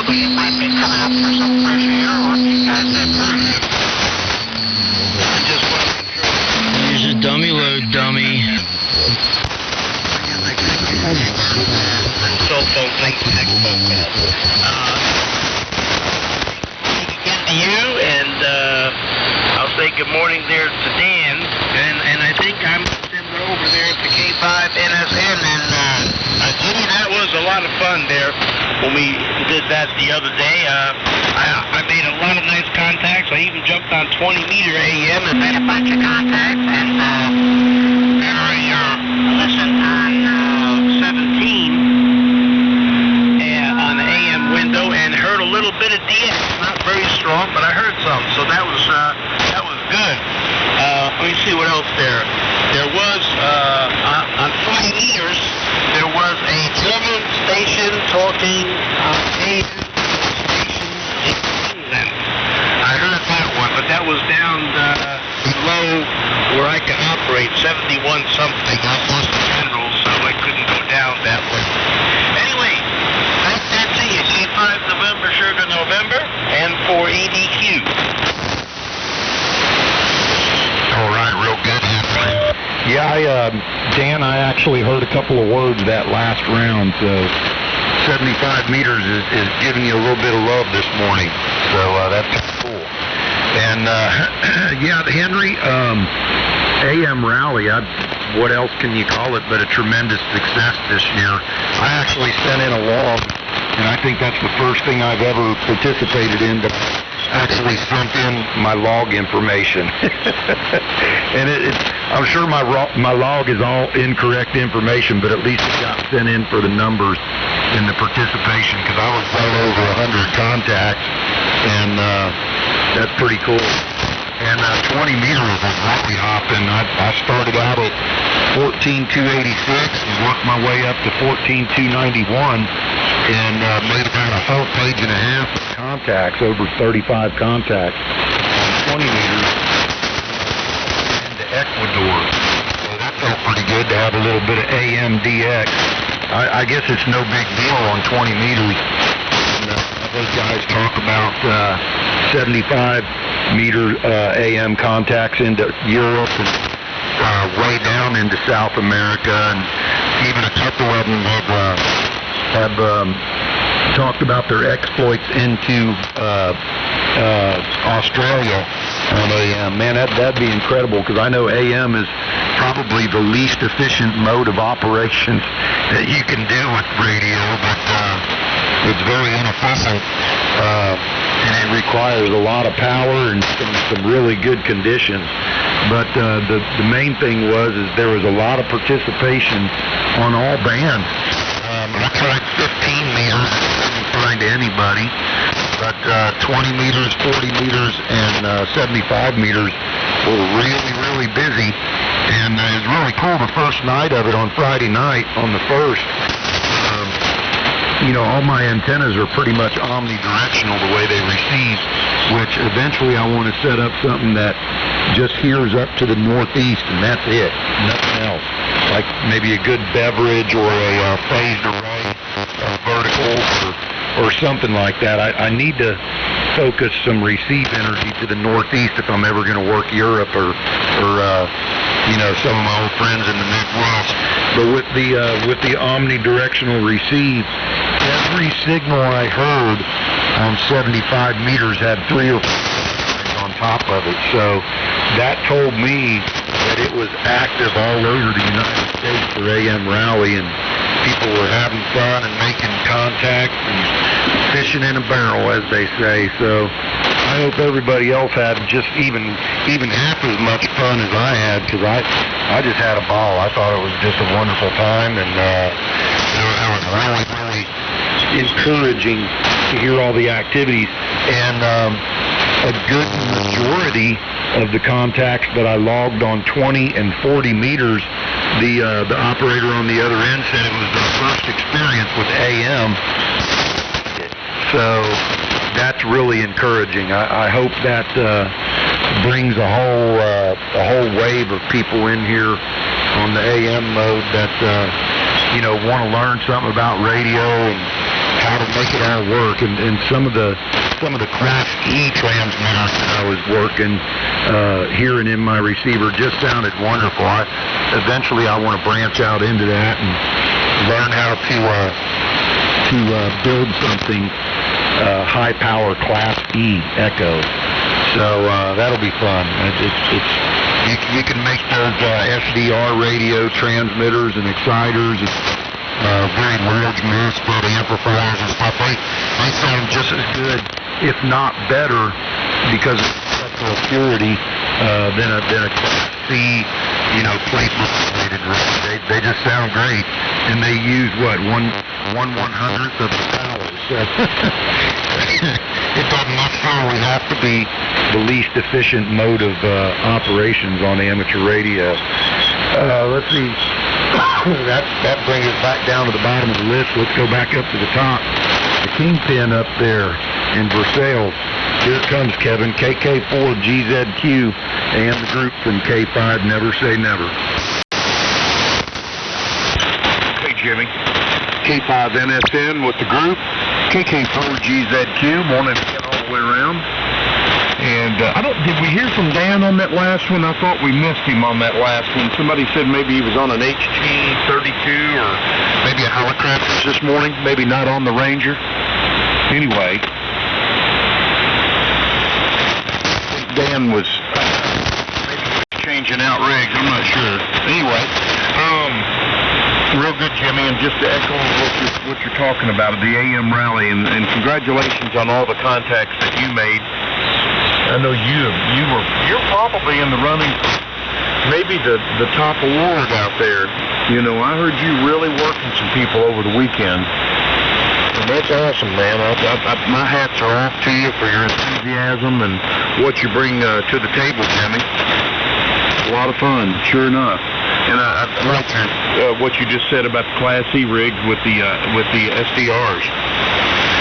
double. You might be coming up for some fresh air, or you guys have heard. I just wasn't sure. Here's a dummy load, dummy. Cell phone thing, next phone call. Again to you, and I'll say good morning there to Dan, and I think I'm over there at the K5NSN, and Jimmy, that was a lot of fun there when we did that the other day. I made a lot of nice contacts. I even jumped on 20-meter AM and made a bunch of contacts, and listened on 17 on the AM window and heard a little bit of DX. Not very strong, but I heard some, so that was good. Let me see what else there. There was, on 40 meters, there was a German station talking on AM station in England. I heard that one, but that was down below where I can operate, 71 something. I lost the general, so I couldn't go down that way. Anyway, nice to see you. K5 November, Sugar November, N4EDQ. All right, real good, Henry. Yeah, Dan, I actually heard a couple of words that last round. So 75 meters is giving you a little bit of love this morning. So that's kind of cool. And yeah, Henry, AM rally, what else can you call it but a tremendous success this year. I actually sent in a log, and I think that's the first thing I've ever participated in, but actually sent in my log information. And I'm sure my log is all incorrect information, but at least it got sent in for the numbers in the participation, because I was well over 100 contacts, and that's pretty cool. And 20 meters was really hopping. I started out at 14,286 and worked my way up to 14,291, and made about a whole page and a half of contacts, over 35 contacts on 20 meters into Ecuador. So that felt pretty good to have a little bit of AMDX. I guess it's no big deal on 20 meters. And, those guys talk about 75-meter AM contacts into Europe and way down into South America, and even a couple of them have talked about their exploits into Australia on AM. Man, that'd be incredible, because I know AM is probably the least efficient mode of operation that you can do with radio, but it's very inefficient, and it requires a lot of power and some really good conditions. But the main thing is there was a lot of participation on all bands. I tried 15 meters, couldn't find anybody, but 20 meters, 40 meters, and 75 meters were really, really busy. And it was really cool the first night of it on Friday night on the 1st. You know, all my antennas are pretty much omnidirectional the way they receive, which eventually I want to set up something that just hears up to the northeast, and that's it, nothing else. Like maybe a good beverage or a phased array, vertical, or something like that. I need to focus some receive energy to the northeast if I'm ever going to work Europe or you know, some of my old friends in the Midwest. But with the omnidirectional receive, every signal I heard on 75 meters had 3 or 4 on top of it. So that told me that it was active all over the United States for AM rally, and people were having fun and making contact and fishing in a barrel, as they say. So I hope everybody else had just even half as much fun as I had, because I just had a ball. I thought it was just a wonderful time, and it was really, really encouraging to hear all the activities. And a good majority of the contacts that I logged on 20 and 40 meters, the operator on the other end said it was their first experience with AM. So that's really encouraging. I hope that brings a whole wave of people in here on the AM mode that you know, want to learn something about radio and how to make it all work. And some of the Class E transmitters that I was working, hearing in my receiver just sounded wonderful. Eventually I want to branch out into that and learn how to build something high power Class E echo. So that'll be fun. You can make those SDR radio transmitters and exciters and very large MOSFET amplifiers and stuff. They sound just as good, if not better, because of spectral purity than a Class C, placement related radio. They just sound great, and they use what, one 1/100th of the power. So it doesn't necessarily have to be the least efficient mode of operations on amateur radio. Let's see. That brings us back down to the bottom of the list. Let's go back up to the top. The Kingpin up there in Versailles. Here it comes, Kevin. KK4GZQ and the group from K5, Never Say Never. Hey, Jimmy. K5NSN with the group. KK4GZQ. Morning again all the way around. And did we hear from Dan on that last one? I thought we missed him on that last one. Somebody said maybe he was on an HT32 or maybe a Helicraft this morning. Maybe not on the Ranger. Anyway, Dan was maybe changing out rigs. I'm not sure. Anyway, real good, Jimmy. And just to echo what you're talking about, the AM rally, and congratulations on all the contacts that you made. I know you're probably in the running for maybe the top award out there. I heard you really working some people over the weekend. And that's awesome, man. My hats are off to you for your enthusiasm and what you bring to the table, Jimmy. A lot of fun, sure enough. And I like what you just said about the Class C rigs with the SDRs.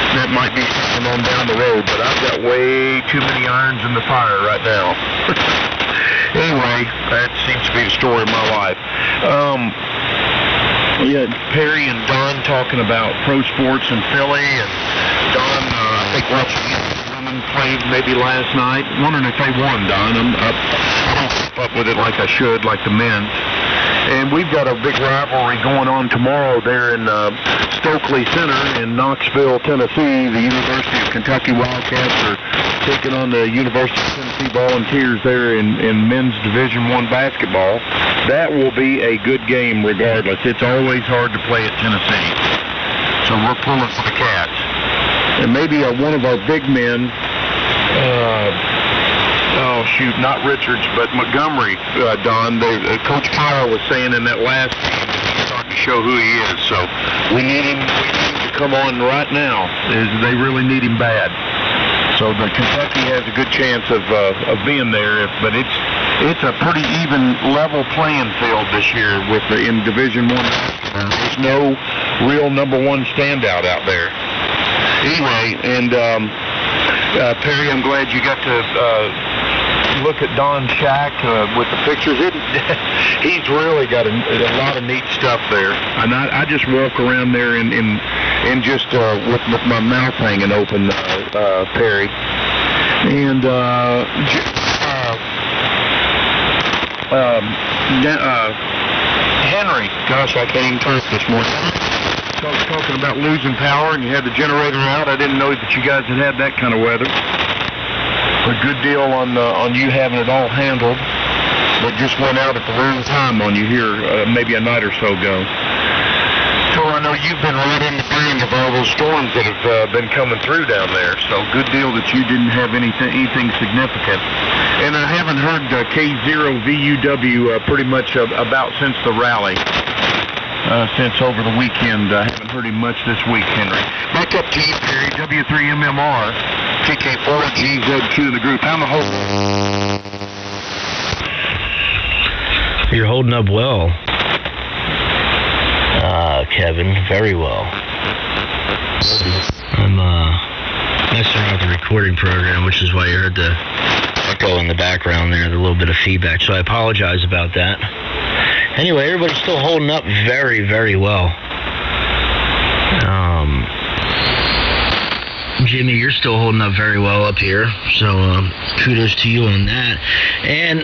That might be something on down the road, but I've got way too many irons in the fire right now. Anyway, that seems to be the story of my life. Perry and Don talking about pro sports in Philly, and Don, I think watching women play maybe last night. Wondering if they won, Don. I don't keep up with it like I should, like the men's. And we've got a big rivalry going on tomorrow there in Stokely Center in Knoxville, Tennessee. The University of Kentucky Wildcats are taking on the University of Tennessee Volunteers there in men's Division I basketball. That will be a good game regardless. It's always hard to play at Tennessee. So we're pulling for the Cats. And maybe one of our big men, not Richards, but Montgomery, Don. Coach Powell was saying in that last game that he's starting to show who he is. So we need him to come on right now. They really need him bad. So the Kentucky has a good chance of being there, but it's a pretty even level playing field this year in Division I. There's no real number one standout out there. Anyway, and Perry, I'm glad you got to look at Don's shack with the pictures. He's really got a lot of neat stuff there. And I just walk around there and just with my mouth hanging open, Perry. And Henry, gosh, I can't even talk this morning. Talking about losing power, and you had the generator out. I didn't know that you guys had that kind of weather. A good deal on you having it all handled, but just went out at the wrong time on you here maybe a night or so ago. So I know you've been right in the bang of all those storms that have been coming through down there. So good deal that you didn't have anything significant. And I haven't heard K0VUW pretty much about since the rally. Since over the weekend. I haven't heard him much this week, Henry. Back up to you, Perry. W3MMR, KK4GZQ in the group. I'm a hold. You're holding up well, Kevin. Very well. I'm messing around with the recording program, which is why you heard the echo in the background there, the little bit of feedback. So I apologize about that. Anyway, everybody's still holding up very, very well. Jimmy, you're still holding up very well up here, so kudos to you on that. And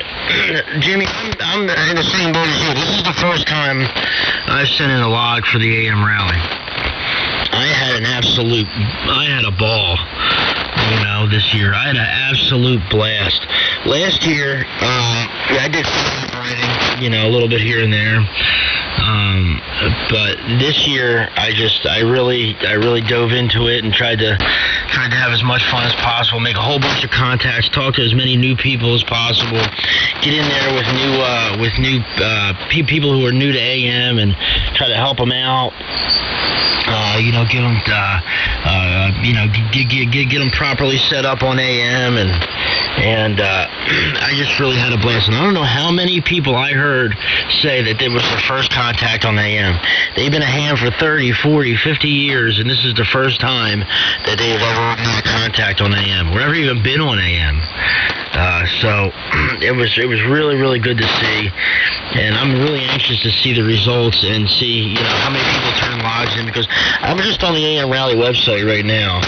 Jimmy, I'm in the same boat as you. This is the first time I've sent in a log for the AM rally. I had a ball, this year. I had an absolute blast. Last year, I did some writing, a little bit here and there. But this year, I really dove into it and tried to have as much fun as possible, make a whole bunch of contacts, talk to as many new people as possible, get in there with new people who are new to AM and try to help them out. Give them, get them properly set up on AM, and I just really had a blast. And I don't know how many people I heard say that it was their first contact on AM. They've been a ham for 30, 40, 50 years, and this is the first time that they've ever had contact on AM, or ever even been on AM. So it was really, really good to see, and I'm really anxious to see the results and see, how many people turn logs in, because I'm just on the AM Rally website right now.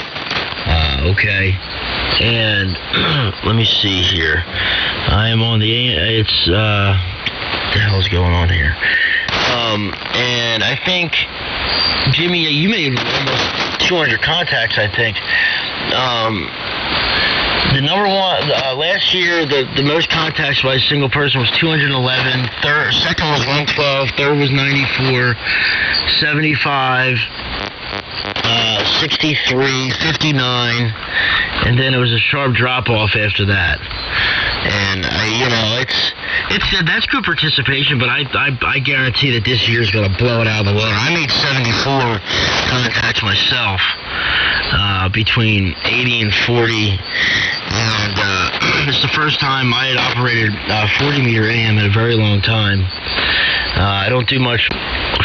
Okay, and let me see here. I am on the it's what the hell's going on here? And I think, Jimmy, you made almost 200 contacts, I think. The number one, last year, the most contacts by a single person was 211. Second was 112. Third was 94. 75. 63, 59, and then it was a sharp drop-off after that. And, that's good participation, but I guarantee that this year's going to blow it out of the water. I made 74 contacts myself, between 80 and 40, and it's the first time I had operated 40-meter AM in a very long time. I don't do much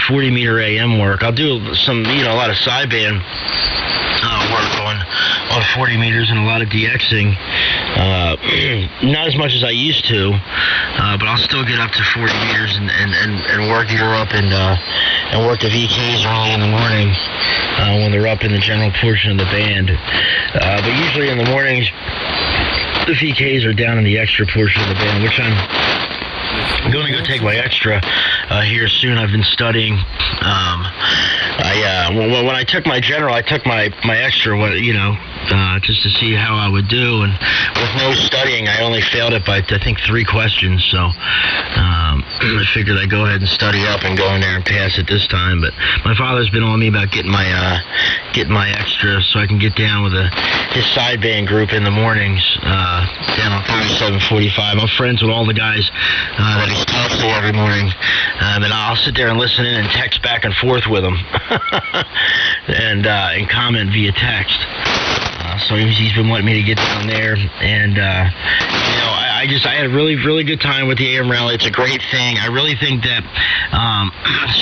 40-meter AM work. I'll do some, a lot of sideband work on 40 meters and a lot of DXing. Not as much as I used to, but I'll still get up to 40 meters and work Europe and work the VKs early in the morning when they're up in the general portion of the band. But usually in the mornings, the VKs are down in the extra portion of the band, which I'm going to go take my extra here soon. I've been studying. When I took my general, I took my extra, just to see how I would do. And with no studying, I only failed it by, I think, 3 questions. So I figured I'd go ahead and study up and go in there and pass it this time. But my father's been on me about getting my extra so I can get down with his sideband group in the mornings down on 3745. I'm friends with all the guys that he talks to every morning, and I'll sit there and listen in and text back and forth with him and comment via text. So he's been wanting me to get down there, and I had a really, really good time with the AM Rally. It's a great thing. I really think that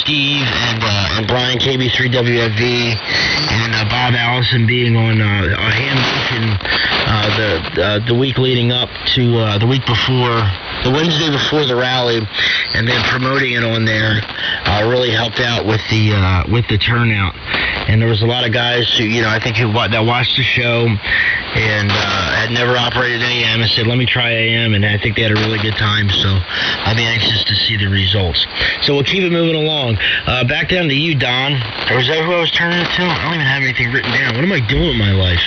Steve and Brian KB3WFV and Bob Allison being on Ham Nation the week leading up to the week before, the Wednesday before the rally, and then promoting it on there really helped out with the turnout. And there was a lot of guys who, I think that watched the show and had never operated AM and said, let me try AM, and I think they had a really good time, so I'll be anxious to see the results. So we'll keep it moving along. Back down to you, Don. Or is that who I was turning it to? I don't even have anything written down. What am I doing with my life?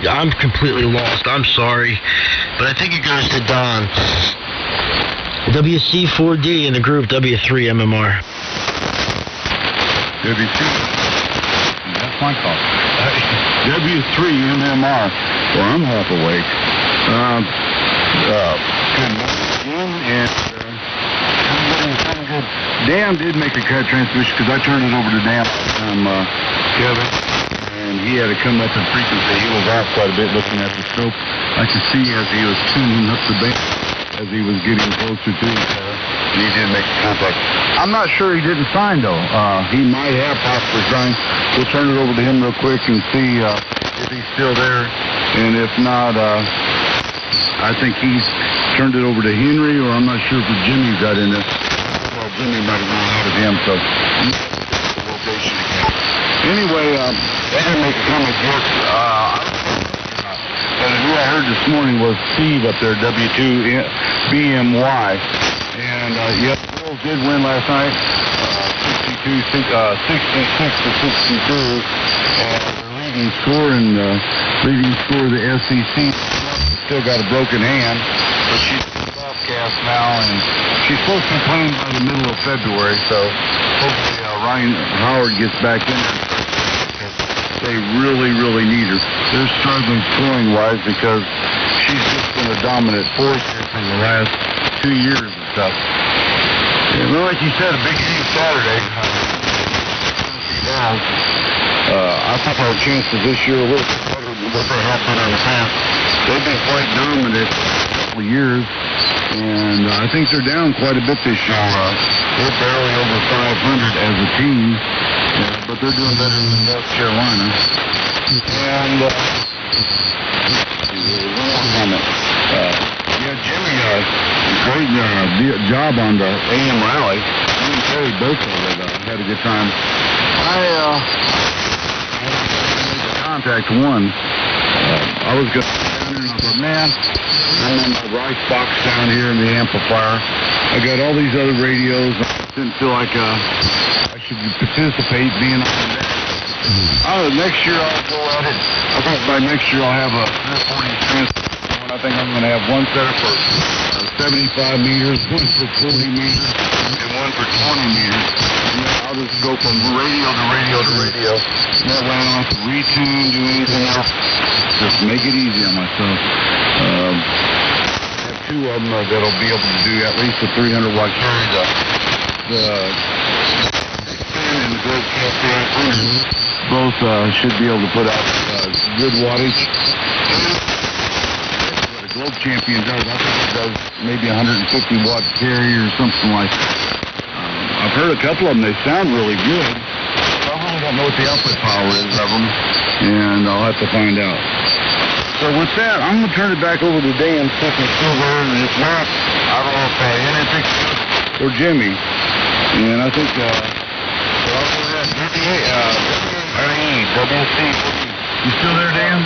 I'm completely lost. I'm sorry. But I think it goes to Don. WC4D in the group W3MMR. That's my call. W3MMR. Well, I'm half awake. Good morning, and I'm good. Dan did make a cut transmission because I turned it over to Dan Kevin, and he had to come up in frequency. He was off quite a bit looking at the scope. I could see as he was tuning up the band, as he was getting closer to each other. And he did make contact. I'm not sure he didn't sign, though. He might have possibly signed. We'll turn it over to him real quick and see if he's still there. And if not, I think he's turned it over to Henry, or I'm not sure if Jimmy's got in there. Well, Jimmy might have gone out of him, so location again. Anyway, I had to make a comment just, and who I heard this morning was Steve up there, W3MMR. And, yeah, the Bulls did win last night, 66 to 62. And the leading scorer of the SEC still got a broken hand, but she's softcast now, and she's supposed to be playing by the middle of February, so hopefully Ryan Howard gets back in there. They really, really need her. They're struggling scoring-wise because she's just been a dominant force here for the last 2 years and stuff. And like you said, a big game Saturday. I think our chances this year are a little bit better than what they have been in the past. They've been quite dominant for a couple of years, and I think they're down quite a bit this year. They're barely over 500 as a team. But they're doing better than North Carolina. And, one more comment. Yeah, Jimmy, great job on the AM rally. Me and Terry both had a good time. I made contact one. I was going to go down there and I thought, man, I'm in my rice box down here in the amplifier. I got all these other radios. I didn't feel like I should participate being on that. Next year I'll go at it. I think by next year I'll have a 340 transfer. I think I'm going to have one set for 75 meters, one for 40 meters, and one for 20 meters. And then I'll just go from radio to radio to radio. That way I don't have to retune, do anything else. Just make it easy on myself. I have two of them that'll be able to do at least a 300 watt carry. The and the Globe Champion both should be able to put out good wattage. What a Globe Champion does, I think it does maybe 150 watt carry or something like that. I've heard a couple of them, they sound really good. I really don't know what the output power is of them, and I'll have to find out. So with that, I'm going to turn it back over to Dan, see if he's still there, and if not, I don't know if N8IE or Jimmy. And I think, WC4D. You still there, Dan?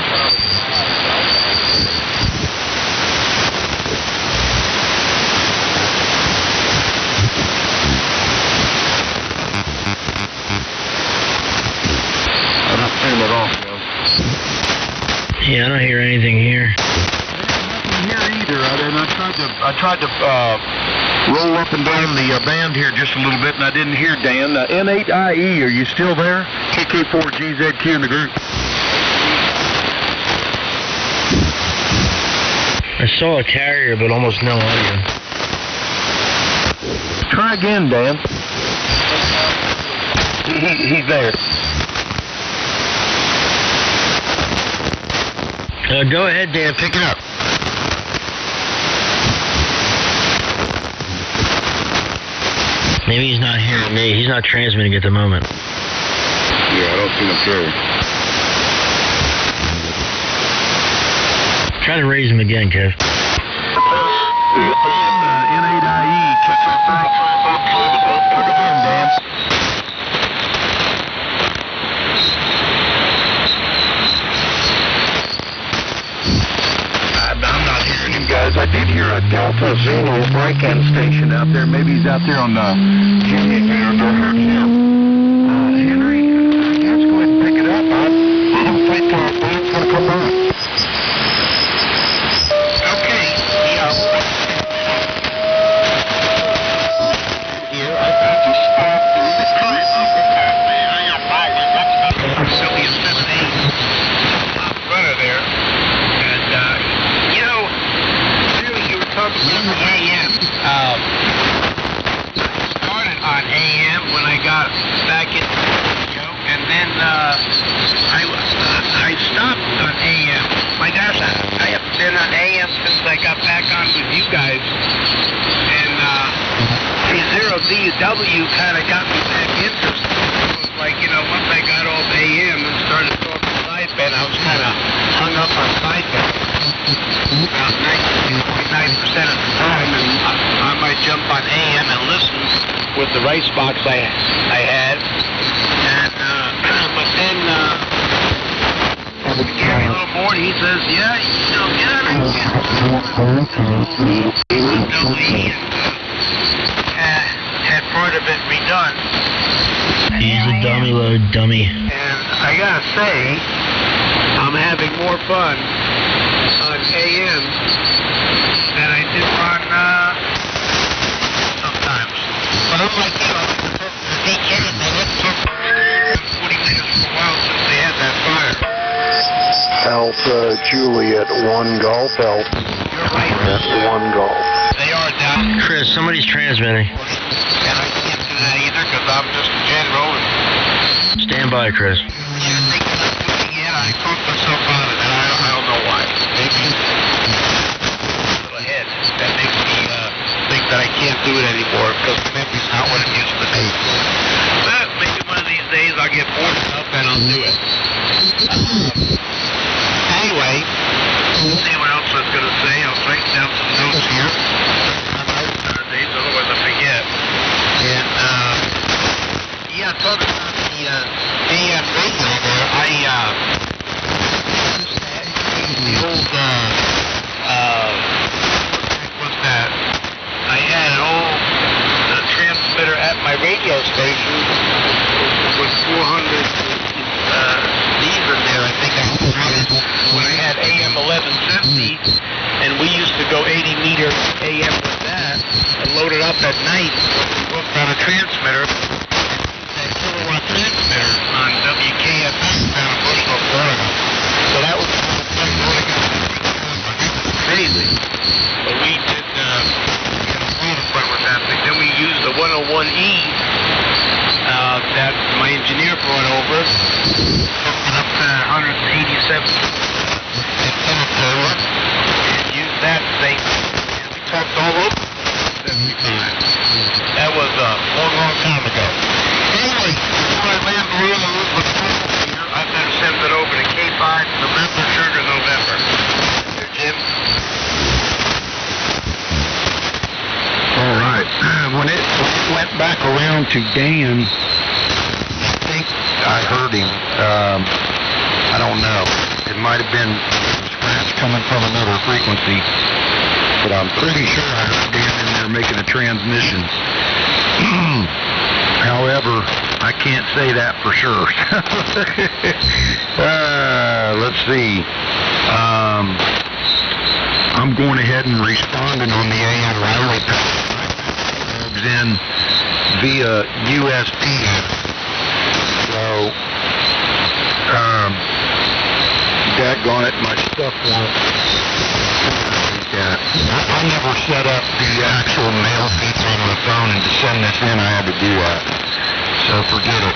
I don't see him at all, Yeah, I don't hear anything here. Nothing here either. I tried to roll up and down the band here just a little bit, and I didn't hear Dan. N8IE, are you still there? KK4GZQ in the group. I saw a carrier, but almost no audio. Try again, Dan. He's there. Go ahead, Dan. Pick it up. Maybe he's not hearing me. He's not transmitting at the moment. Yeah, I don't see him carry. Try to raise him again, Kev. N8IE. Check that back. Plug it in, Dan. I'm not hearing him, guys. I did hear a Delta Zulu break-in station out there. Maybe he's out there on the Henry. Henry, let's go ahead and pick it up. I'm waiting for a band to come on. Okay. Yeah. I think you stopped this time. Sylvia 7-8 up front of there. And, you were talking about the AM. I started on AM when I got back into the show, and then I stopped on AM. My gosh, I haven't been on AM since I got back on with you guys. And 0DW kind of got me back interested. It was like, once I got off AM and started talking sideband, I was kind of hung up on sideband. About 99% of the time, and I might jump on AM and listen with the rice box I had. And but morning, he says, yeah, you know, get out of here. Had part of it redone. He's a dummy load dummy. And I gotta say, I'm having more fun on AM than I do on sometimes. But I'm like, you know, they can't, they look so 40 minutes for a while since they had that fire. Alpha Juliet 1 Golf, Alpha You're right. 1 Golf. They are down. Chris, somebody's transmitting. And I can't do that either because I'm just a general. And Stand by, Chris. I talked myself out of it. I don't know why. Maybe a little ahead. That makes me think that I can't do it anymore because the memory's not what it used to be. But maybe one of these days I'll get bored enough and I'll do it. Anyway, let's see what else I was going to say. I'll write down some notes here. Nowadays, otherwise I forget. And, yeah, talking about the AM radio there, the old, what's that? I had an old transmitter at my radio station with 400 D's in there. I think I started when I had AM 1150, and we used to go 80 meter AM with that and load it up at night on a transmitter. That kilowatt transmitter on WKFN down in Bushville, Florida. So that was crazy. But we did had a lot of fun with that thing. Then we used the 101E that my engineer brought over, up to 187 antenna and used that thing. And we talked all over 75. That was a long time ago. Anyway, before I land the room here, I better send it over to K5 November Sugar November. Here, Jim. All right. When it went back around to Dan, I think I heard him. I don't know. It might have been scratch coming from another frequency, but I'm pretty sure I heard Dan in there making a transmission. However, I can't say that for sure. Let's see. I'm going ahead and responding on the AM Riley plugs in via USB. So, daggone it, my stuff won't. I never set up the actual mail feature on my phone, and to send this in, I had to do that. So forget it.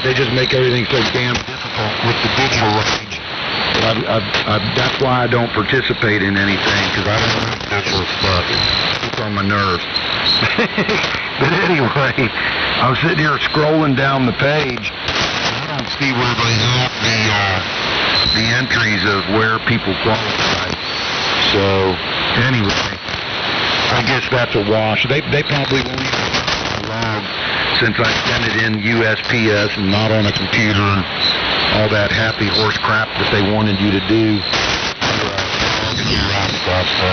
They just make everything so damn difficult with the digital age. That's why I don't participate in anything, because I don't like digital stuff. It's on my nerves. But anyway, I was sitting here scrolling down the page. I don't see where they have the entries of where people qualify. So, anyway, I guess that's a wash. They probably won't even log since I sent it in USPS and not on a computer and all that happy horse crap that they wanted you to do. Stuff. So,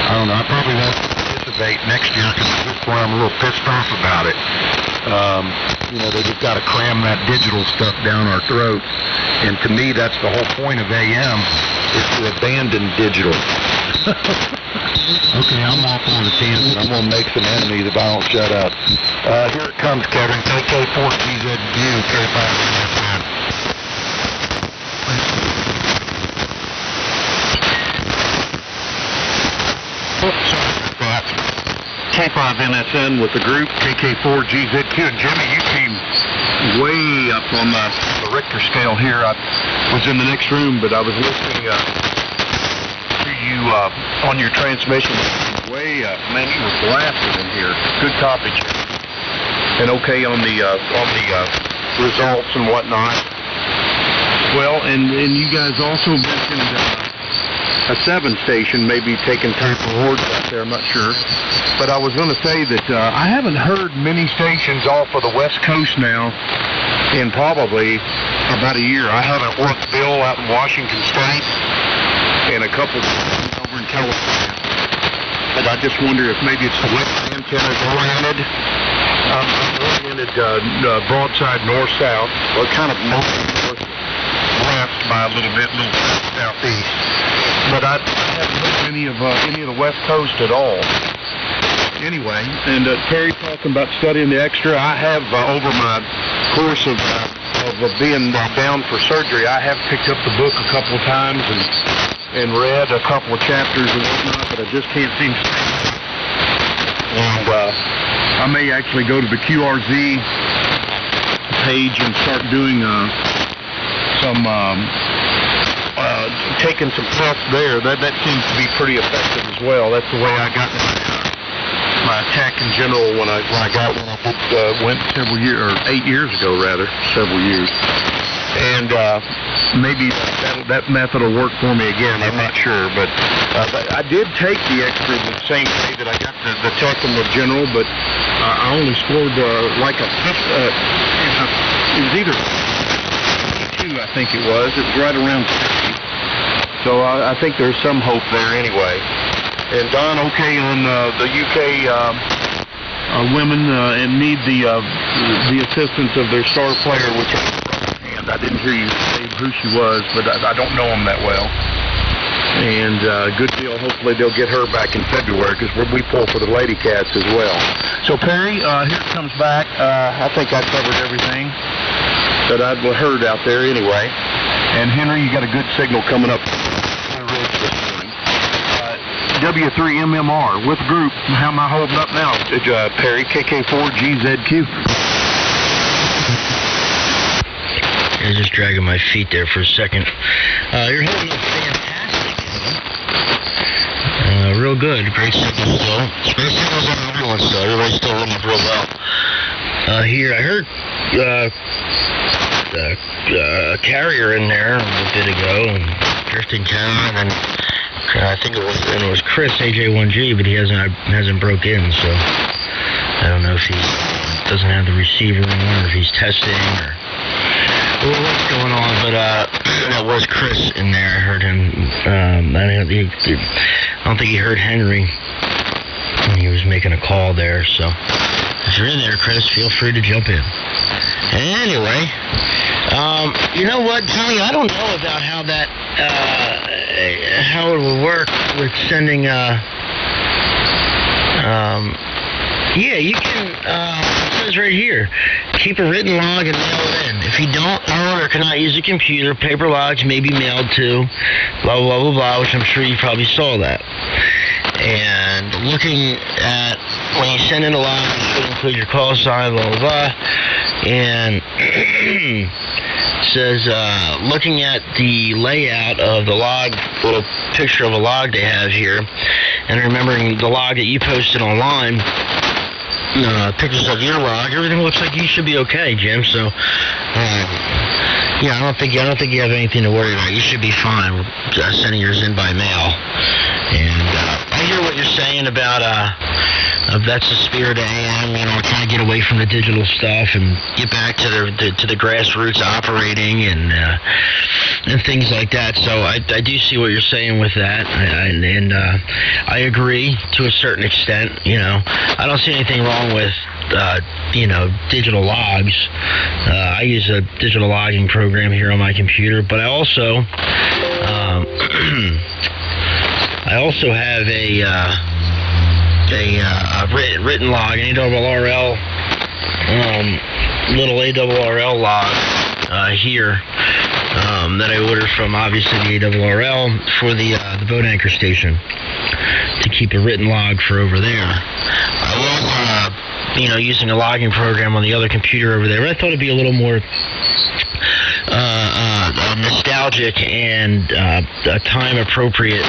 I don't know. I probably won't participate next year because this point I'm a little pissed off about it. They just got to cram that digital stuff down our throats. And to me, that's the whole point of AM, is to abandon digital. Okay, I'm off on a tangent. I'm going to make some enemies if I don't shut up. Here it comes, Kevin. KK4GZQ, K5NSN. Oops, sorry about that. K5NSN with the group, KK4GZQ. And Jimmy, you came way up on the Richter scale here. I was in the next room, but I was listening to you on your transmission. Way up. Man, you were blasted in here. Good copy, Jim. And okay on the results and whatnot. Well, and you guys also mentioned a 7 station maybe taking type awards out there, I'm not sure. But I was going to say that I haven't heard many stations off of the West Coast now in probably about a year. I had an orth bill out in Washington State and a couple over in California. And I just wonder if maybe it's the way the antenna's oriented. I'm oriented broadside north-south, or kind of north-west by a little bit, south-southeast. But I haven't looked at any of the West Coast at all. Anyway, and Terry talking about studying the extra, I have over my course of being down for surgery, I have picked up the book a couple of times and read a couple of chapters and whatnot, but I just can't seem to stay. And I may actually go to the QRZ page and start doing taking some tests there. That seems to be pretty effective as well. That's the way I got my attack in general when I went several years, or 8 years ago rather, several years. And maybe that method will work for me again. I'm not sure, but I did take the extra the same day that I got the tech in the general, but I only scored like a fifth. It was either 52, I think it was. It was right around 50. So I think there's some hope there anyway. And Don, okay on the UK women and need the assistance of their star player, which I didn't hear you say who she was, but I don't know them that well. And good deal. Hopefully they'll get her back in February because we pull for the Lady Cats as well. So Perry, here it comes back. I think I covered everything that I'd heard out there anyway. And Henry, you got a good signal coming up. W3MMR with group. How am I holding up now, Perry? KK4GZQ. I was just dragging my feet there for a second. You're holding up fantastic. Real good. Great signals though. Great signals on everyone still. Everybody's still holding up real well. Here, I heard a carrier in there a bit ago, and drifting carrier, and then I think it was Chris, AJ1G, but he hasn't broke in, so I don't know if he doesn't have the receiver on, or if he's testing, or what's going on, but that was Chris in there. I heard him. I don't think he heard Henry when he was making a call there, so if you're in there, Chris, feel free to jump in. Anyway, you know what, Tony, I don't know about how that how it will work with sending yeah, you can, it says right here, keep a written log and mail it in. If you don't own or cannot use a computer, paper logs may be mailed to blah, blah, blah, blah, which I'm sure you probably saw that. And looking at, when you send in a log, you should include your call sign, blah, blah, blah. And it says, looking at the layout of the log, little picture of a log they have here, and remembering the log that you posted online, pictures of your log, everything looks like you should be okay, Jim. So, yeah, I don't think you have anything to worry about. You should be fine with sending yours in by mail. And I hear what you're saying about that's the spirit of AM. Trying to get away from the digital stuff and get back to the grassroots operating and things like that. So I do see what you're saying with that, and I agree to a certain extent. I don't see anything wrong with digital logs. I use a digital logging program here on my computer, but I also have a written log, an ARRL, little ARRL log here that I ordered from, obviously, the ARRL for the boat anchor station to keep a written log for over there. I was using a logging program on the other computer over there, but I thought it'd be a little more nostalgic and time appropriate,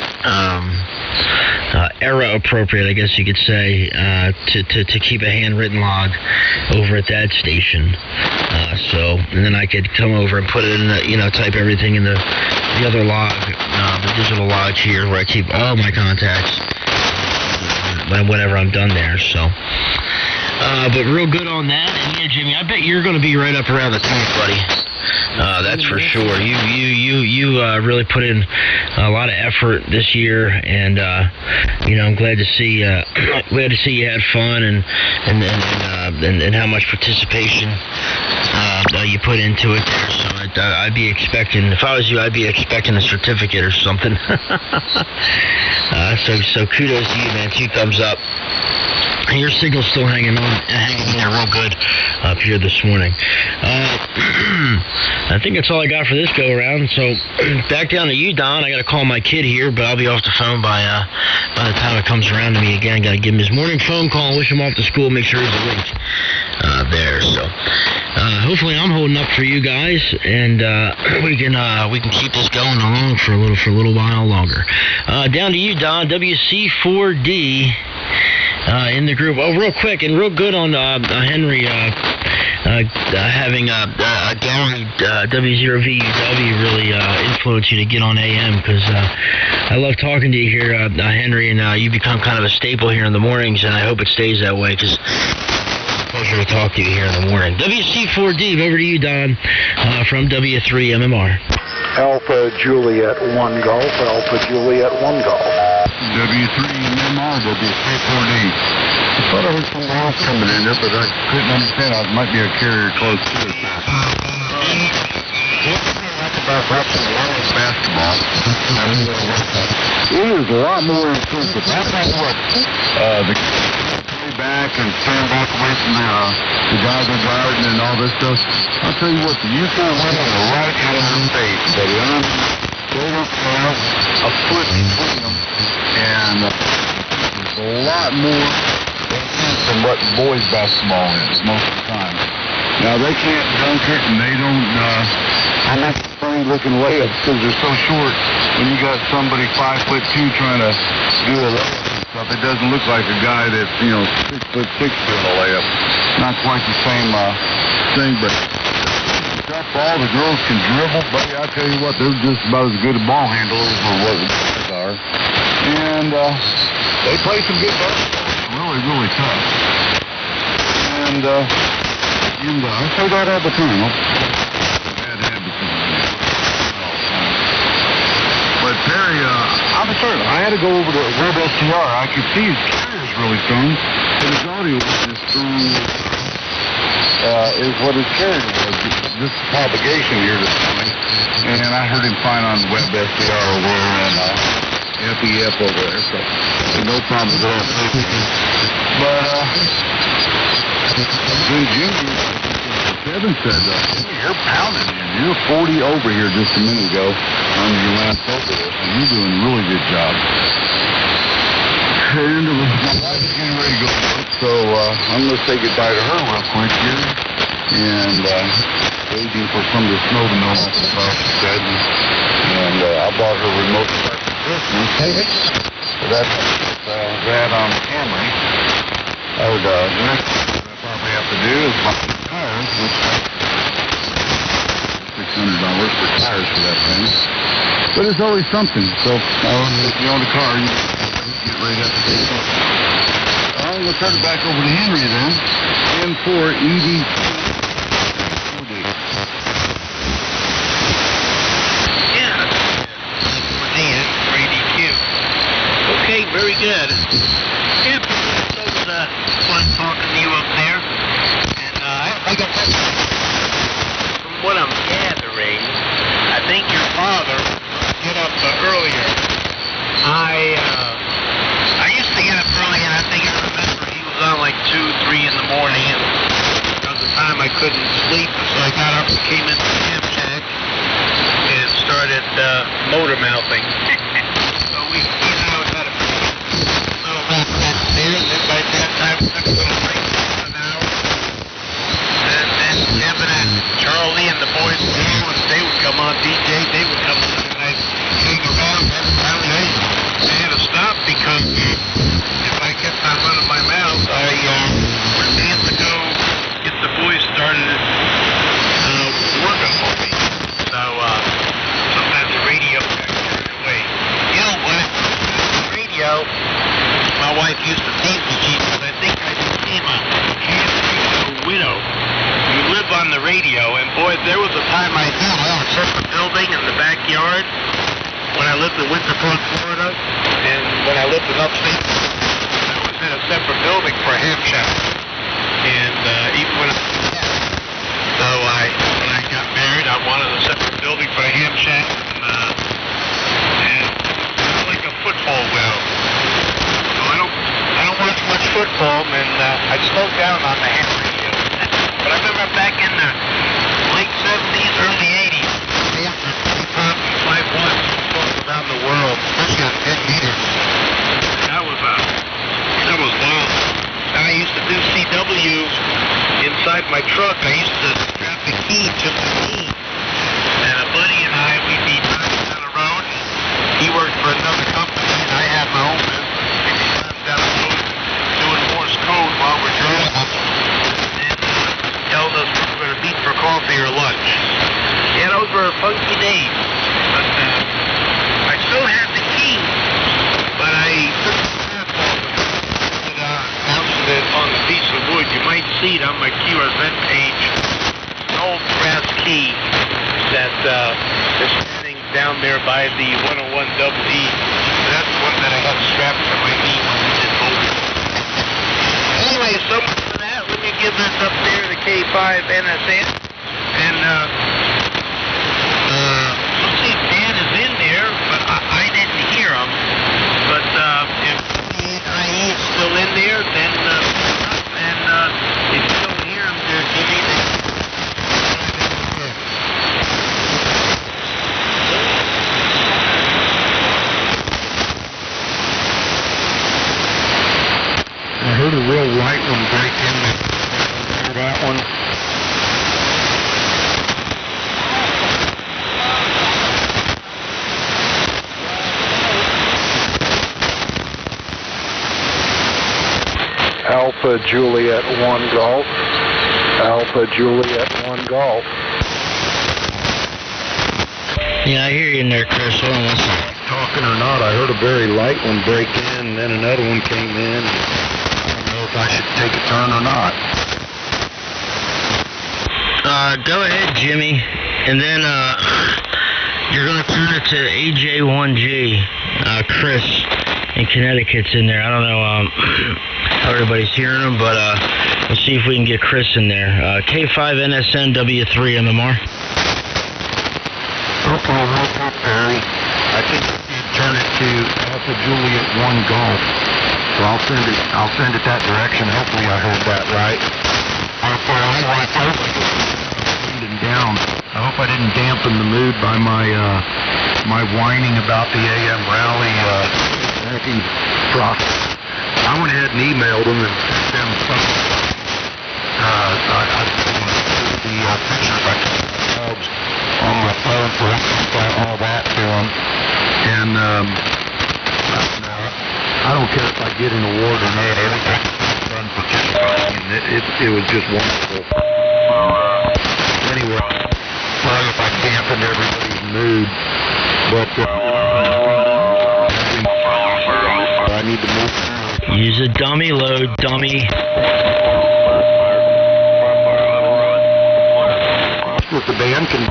era appropriate, I guess you could say, to keep a handwritten log over at that station. And then I could come over and put it in type everything in the other log, the digital logs here where I keep all my contacts whenever I'm done there. So, but real good on that. And yeah, Jimmy, I bet you're going to be right up around the tank, buddy. That's for sure. You really put in a lot of effort this year, and I'm glad to see you had fun and how much participation you put into it there. So I'd be expecting, if I was you, I'd be expecting a certificate or something. So kudos to you, man. 2 thumbs up. Your signal's still hanging in there real good up here this morning. I think that's all I got for this go around. So back down to you, Don. I got to call my kid here, but I'll be off the phone by the time it comes around to me again. Got to give him his morning phone call, wish him off to school, make sure he's awake there. So hopefully I'm holding up for you guys, and we can keep this going along for a little while longer. Down to you, Don. WC4D. In the group. Oh, real quick and real good on Henry having Gary W0VUW really influence you to get on AM, because I love talking to you here, Henry, and you become kind of a staple here in the mornings, and I hope it stays that way, because it's a pleasure to talk to you here in the morning. WC4D, over to you, Don, from W3MMR. Alpha Juliet 1 Golf, Alpha Juliet 1 Golf. W3MMR, W4D. I thought I heard something else coming in there, but I couldn't understand. It might be a carrier close to it. About basketball. It is a lot more intensive. That's not what the back and stand back away from the guys in garden and all this stuff. I'll tell you what, the U4 went on the right hand of their face, buddy. They don't have a foot between them, and it's a lot more intense than what boys basketball is most of the time. Now they can't dunk it, and they don't have funny looking layups because they're so short. When you got somebody 5'2" trying to do a layup and stuff, it doesn't look like a guy that's 6'6" doing a layup. Not quite the same thing, but that ball, the girls can dribble, buddy. I tell you what, they're just about as good a ball handlers as what the guys are, and they play some good basketball. Really, really tough. And I say that all the time. Bad habits. But Perry, I'm certain. I had to go over to Web STR. I could see his carrier's really strong, but his audio wasn't as strong is what his carrier was. This propagation here this morning, and I heard him fine on Web STR over and FEF over there, so no problems at all. But Jim, Kevin said, you're pounding in. You're 40 over here just a minute ago on your last over there, and you're doing a really good job. And my wife's getting ready to go to work, so I'm going to say goodbye to her real quick here, and waiting for some of the snow to melt off the car, she said, and I bought her remote start for Christmas, so that's that on the Camry. The next thing I probably have to do is buy the tires, which $600 for tires for that thing. But it's always something, so if you own a car, you get ready to have to take it off. I'm going to turn it back over to Henry then. N4EDQ. Yeah, N4EDQ. Okay, very good. Yeah, so it was fun talking to you up there. And I got that. From what I'm gathering, I think your father get up earlier. I used to get up early, and I think I remember he was on like 2, 3 in the morning, and there was a time I couldn't sleep, so I got up and came into the camp shack and started motor mouthing. So we had a little rap there, and then by that time we took a little break for an hour. And then Evan and Charlie and the boys would go, and they would come on, DJ, they would come on, and I'd hang around, and finally I had to stop because if I kept on running my mouth, I had to go get the boys started working for me. So sometimes the radio got carried away. You know what? The radio, my wife used to tease me. She said, I think I became a widow. You live on the radio, and boy, there was a time backyard when I lived in Winter Park, Florida, and when I lived in upstate, I was in a separate building for a ham shack. And even when when I got married, I wanted a separate building for a ham shack, and it's like a football ground. So I don't watch much football, and I slowed down on the ham radio. But I remember back in the late 70s, early 80s, K5 around the world, especially on 10 meters. That was wild. I used to do CW inside my truck. I used to strap the key to the key. And a buddy and I, we'd be driving down the road. And he worked for another company, and I had my own business. We'd be driving down the road doing Morse code while we're driving. And telling us we were going to meet for coffee or lunch. Yeah, those were funky days. But I still had the key, but I took the strap off and mounted it on the piece of wood. You might see it on my QRZ page. An old brass key that is sitting down there by the 101EE. That's the one that I had strapped to my knee when we did both. Anyway, so much for that. Let me give this up there to K5NSN. And let's see if Dan is in there, but I didn't hear him. But if N8IE is still in there, then and if you don't hear him, Jimmy, then I heard a real light one break in there. Hear that one? Alpha Juliet 1 Golf. Alpha Juliet 1 Golf. Yeah, I hear you in there, Chris. Hold on one second. Talking or not, I heard a very light one break in, and then another one came in. I don't know if I should take a turn or not. Go ahead, Jimmy. And then you're going to turn it to AJ1G. Chris in Connecticut's in there. I don't know how everybody's hearing him, but let's see if we can get Chris in there. K5NSN W3MMR. Okay, what's up, Barry? I think you'd turn it to Alpha Juliet 1 Golf. So I'll send it that direction. Hopefully I heard that right. Down. I hope I didn't dampen the mood by my whining about the AM rally process. I went ahead and emailed them and sent them some the pictures I took on my phone for all that to them. And I don't care if I get an award or not. Everything done participating, and it was just wonderful. Anyway, sorry if I dampened everybody's mood, but I need to move. Use a dummy load, dummy. With the band can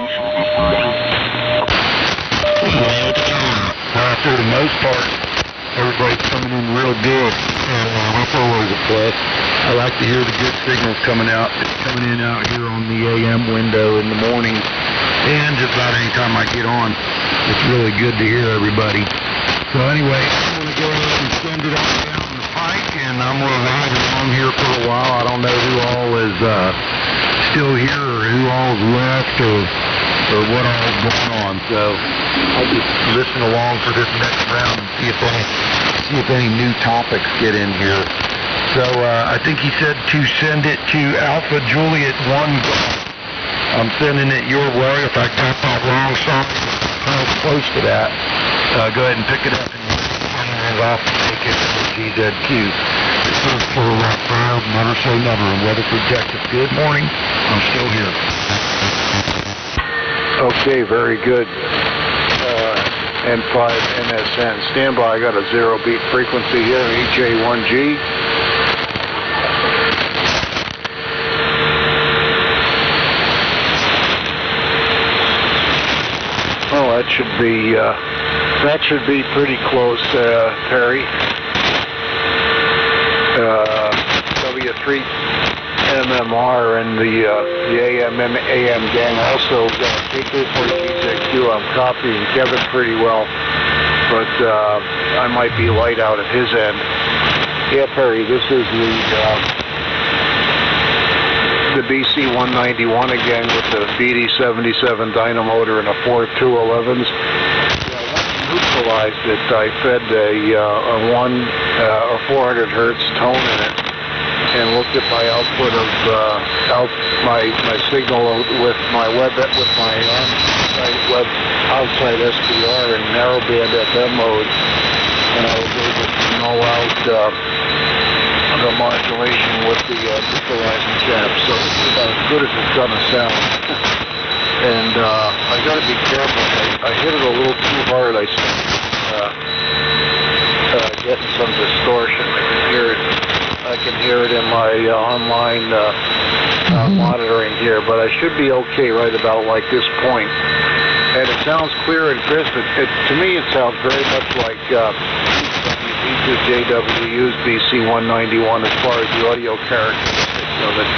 for the most part, everybody's coming in real good, and that's always a plus. I like to hear the good signals coming in out here on the AM window in the morning, and just about any time I get on, it's really good to hear everybody. So anyway, I'm going to go ahead and send it on down the pike, and I'm going to ride along here for a while. I don't know who all is still here, or who all is left, or what all is going on. So I'll just listen along for this next round and see if any new topics get in here. So I think he said to send it to Alpha Juliet 1 Golf. I'm sending it your way. If I got that wrong, sorry, kind of close to that. Go ahead and pick it up and send it off to KK4GZQ. This is for Never Say Never and Weather Projected. Good morning. I'm still here. Okay, very good. N5NSN. Stand by. I got a 0 beat frequency here. AJ1G. Oh, that should be pretty close, Perry. W3MMR and the AM gang also KK4GZQ. I'm copying Kevin pretty well, but I might be light out at his end. Yeah, Perry, this is the BC191 again with the BD77 dyno motor and a 4.211s. Neutralized it. I fed a 400 hertz tone in it, and looked at my output of my signal with my outside SPR and narrowband FM modes, and I was able to null out the modulation with the neutralizing cap. So it's about as good as it's gonna sound. And I got to be careful. I hit it a little too hard. I started getting some distortion. I can hear it in my online monitoring here, but I should be okay right about like this point. And it sounds clear and crisp. To me, it sounds very much like JWU's BC191 as far as the audio characteristics of it.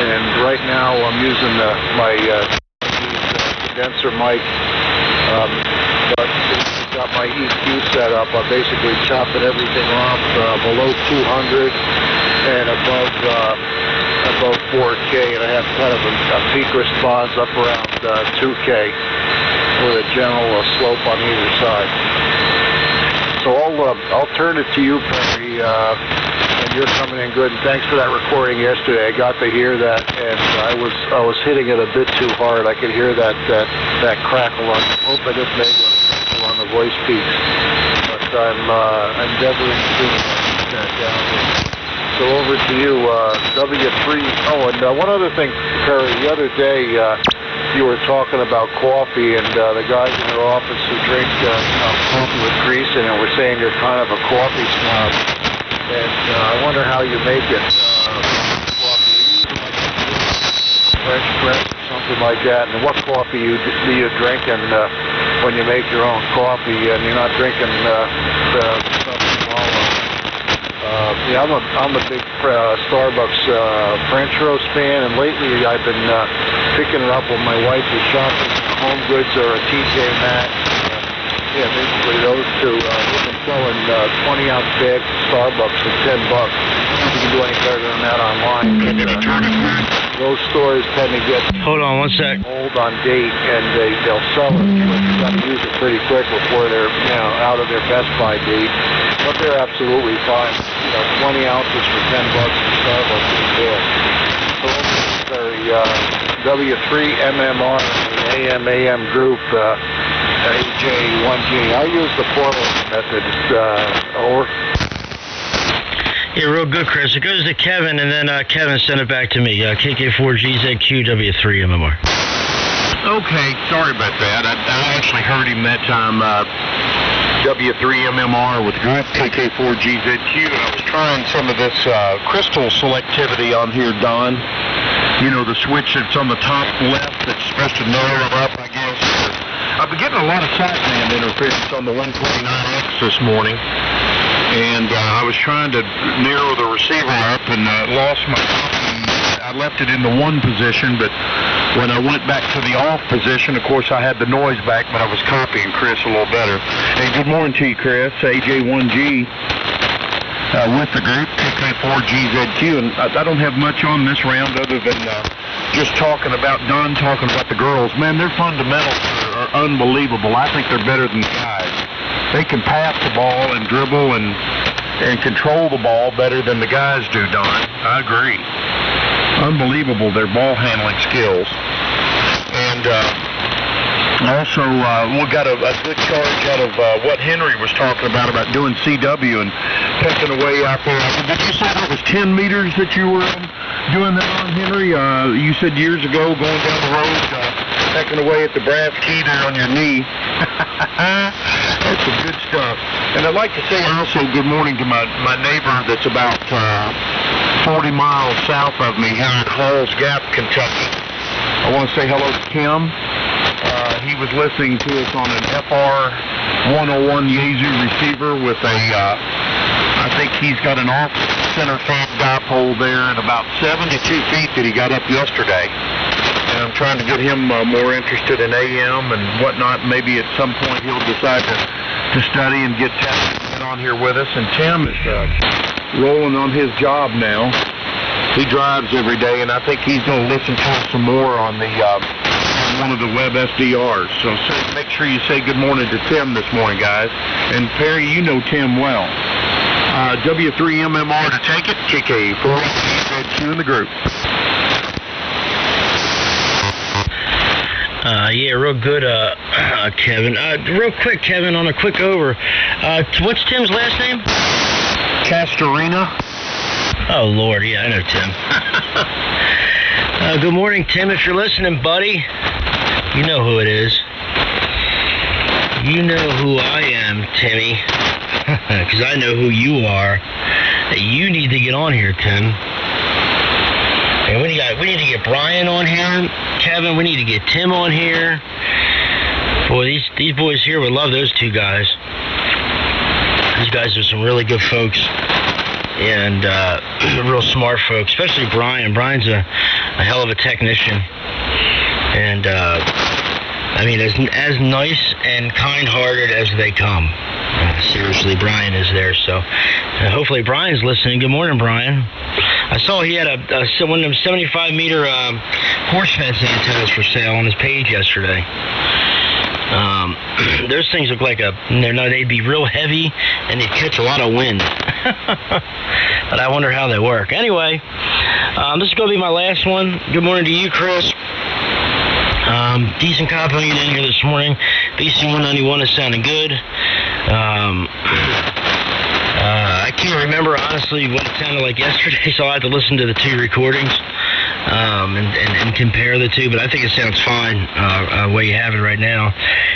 And right now, I'm using my condenser mic, but I've got my EQ set up. I'm basically chopping everything off below 200 and above 4K, and I have kind of a peak response up around 2K with a general slope on either side. So I'll turn it to you, Perry. And you're coming in good. And thanks for that recording yesterday. I got to hear that, and I was hitting it a bit too hard. I could hear that crackle on. I hope I didn't make a crackle on the voice peaks, but I'm endeavoring to keep that down. So over to you, W3. Oh, and one other thing, Perry. The other day you were talking about coffee, and the guys in your office who drink coffee with grease in it were saying you're kind of a coffee snob. And I wonder how you make it. Coffee, French press, something like that. And what coffee do you drink? And when you make your own coffee, and you're not drinking the stuff from all yeah, I'm a big Starbucks French roast fan, and lately I've been picking it up when my wife is shopping Home Goods or a TJ Maxx. Yeah, basically those two. We've been selling 20-ounce bags of Starbucks for $10. You can do any better than that online. Those stores tend to get Hold on 1 sec. old on date, and they'll sell it. But you got to use it pretty quick before they're out of their Best Buy date. But they're absolutely fine. 20 ounces for $10 from Starbucks is good. So very W3MMR, the AM group. AJ1G. I use the portal method. Over. Yeah, real good, Chris. It goes to Kevin, and then Kevin sent it back to me. KK4GZQ W3MMR. Okay, sorry about that. I actually heard him that time. W3MMR with group KK4GZQ. I was trying some of this crystal selectivity on here, Don. You know, the switch that's on the top left that's supposed to narrow up, I guess. I've been getting a lot of sideband interference on the 129X this morning, and I was trying to narrow the receiver up and lost my copy. I left it in the one position, but when I went back to the off position, of course, I had the noise back, but I was copying Chris a little better. Hey, good morning to you, Chris. AJ1G with the group, KK4GZQ, and I don't have much on this round other than just talking about Don, talking about the girls. Man, their fundamentals are unbelievable. I think they're better than guys. They can pass the ball and dribble and control the ball better than the guys do, Don. I agree. Unbelievable, their ball handling skills. And also, we got a good charge out of what Henry was talking about doing CW and pecking away out there. Did you say that was 10 meters that you were doing that on, Henry? You said years ago, going down the road, pecking away at the brass key there on your knee. That's some good stuff. And I'd like to say also good morning to my neighbor that's about 40 miles south of me here in Halls Gap, Kentucky. I want to say hello to Kim. he was listening to us on an FR101 Yaesu receiver with a, I think he's got an off-center fan dipole there at about 72 feet that he got up yesterday. And I'm trying to get him more interested in AM and whatnot. Maybe at some point he'll decide to study and get tested on here with us. And Tim is rolling on his job now. He drives every day, and I think he's going to listen to us some more on the one of the web SDRs. So make sure you say good morning to Tim this morning, guys. And Perry, you know Tim well. W3MMR to take it. KK4GZQ in the group. Yeah, real good, Kevin. Real quick, Kevin, on a quick over. What's Tim's last name? Castorina. Oh, Lord, yeah, I know Tim. Good morning, Tim, if you're listening, buddy. You know who it is. You know who I am, Timmy. Because I know who you are. You need to get on here, Tim. And we need to get Brian on here, Kevin. We need to get Tim on here. Boy, these boys here would love those two guys. These guys are some really good folks. And real smart folks, especially Brian. Brian's a hell of a technician. And, I mean, as nice and kind-hearted as they come. Seriously, Brian is there. So hopefully Brian's listening. Good morning, Brian. I saw he had one of them 75-meter horse fence antennas for sale on his page yesterday. Those things look like they'd be real heavy and they'd catch a lot of wind. But I wonder how they work. Anyway, this is going to be my last one. Good morning to you, Chris. Decent cop on you in here this morning. BC 191 is sounding good. I can't remember, honestly, what it sounded like yesterday, so I have to listen to the two recordings and compare the two, but I think it sounds fine the way you have it right now.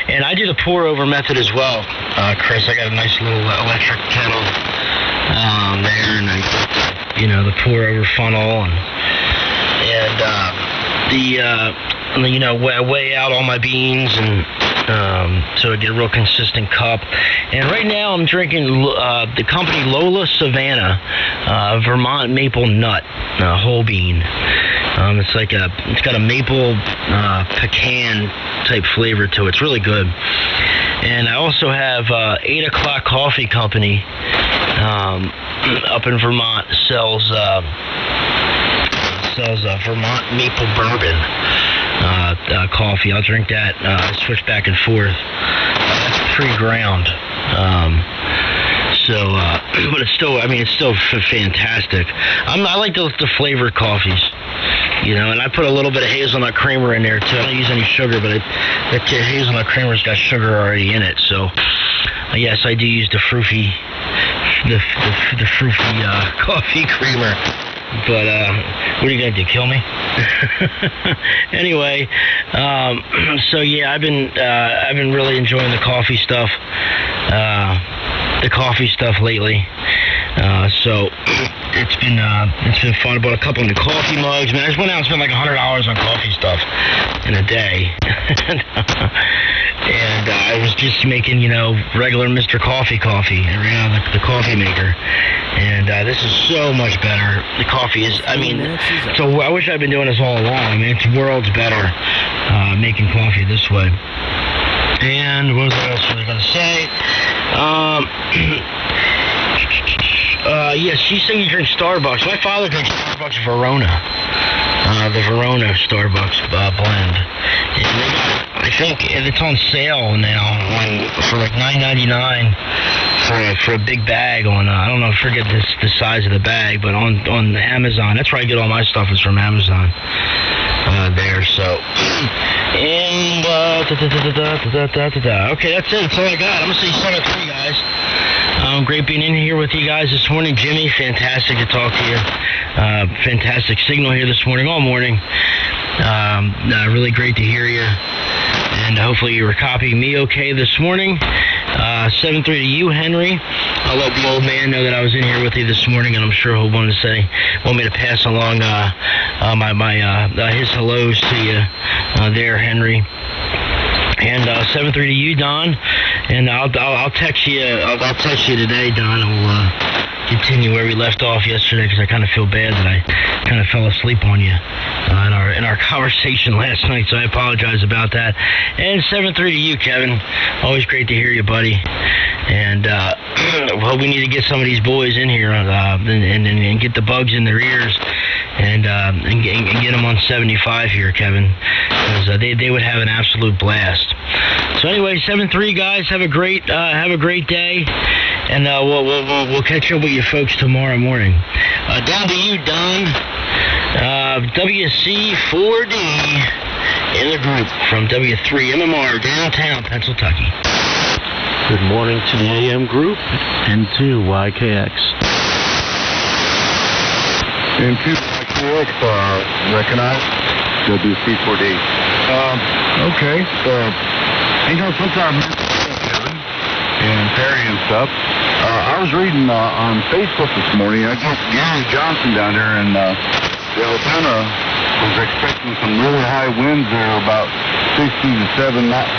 And I do the pour-over method as well, Chris. I got a nice little electric kettle there, and I got the pour-over funnel, and weigh out all my beans, and so I get a real consistent cup. And right now I'm drinking the company Lola Savannah Vermont Maple Nut whole bean. It's got a maple pecan type flavor to it. It's really good. And I also have 8 O'Clock Coffee Company up in Vermont sells Vermont maple bourbon coffee. I'll drink that. Switch back and forth. That's pre-ground. But it's still fantastic. I like the flavored coffees, and I put a little bit of hazelnut creamer in there too. I don't use any sugar, but the hazelnut creamer's got sugar already in it. So, yes, I do use the fruity coffee creamer. But what are you gonna do? Kill me? Anyway, so yeah, I've been really enjoying the coffee stuff. Lately. So it's been fun. I bought a couple of new coffee mugs. Man, I just went out and spent like $100 on coffee stuff in a day. And I was just making, regular Mr. Coffee every out of the coffee maker. And this is so much better. The coffee is, so I wish I'd been doing this all along. It's worlds better making coffee this way. And what else was I going to say? Yeah, she said you drink Starbucks. My father drinks Starbucks Verona. The Verona Starbucks blend. And they got, I think it's on sale now for like $9.99 for a big bag on, I don't know, I forget the size of the bag, but on Amazon. That's where I get all my stuff, is from Amazon there, so. And, okay, that's it. That's all I got. I'm going to say 7-3, guys. Great being in here with you guys this morning. Jimmy, fantastic to talk to you. Fantastic signal here this morning, all morning. Really great to hear you. And hopefully you were copying me okay this morning. 7-3 to you, Henry. I'll let the old man know that I was in here with you this morning, and I'm sure he'll want me to pass along his hellos to you there, Henry. And 7-3 to you, Don. And I'll text you. I'll text you today, Don. We'll continue where we left off yesterday because I kind of feel bad that I kind of fell asleep on you in our conversation last night. So I apologize about that. And 7-3 to you, Kevin. Always great to hear you, buddy. And well, we need to get some of these boys in here and get the bugs in their ears and get them on 75 here, Kevin, because they would have an absolute blast. So anyway, 7-3 guys, have a great day, and we'll catch up with you folks tomorrow morning. Down to you, Don. WC4D in the group from W3MMR, downtown Pennsylvania. Good morning to the AM group. N8IE. N8IE, recognize? WC4D. Okay. Sometimes Kevin and Perry and stuff. I was reading on Facebook this morning. I guess Gary Johnson down there in Deltona was expecting some really high winds there, about 60 to 70 mile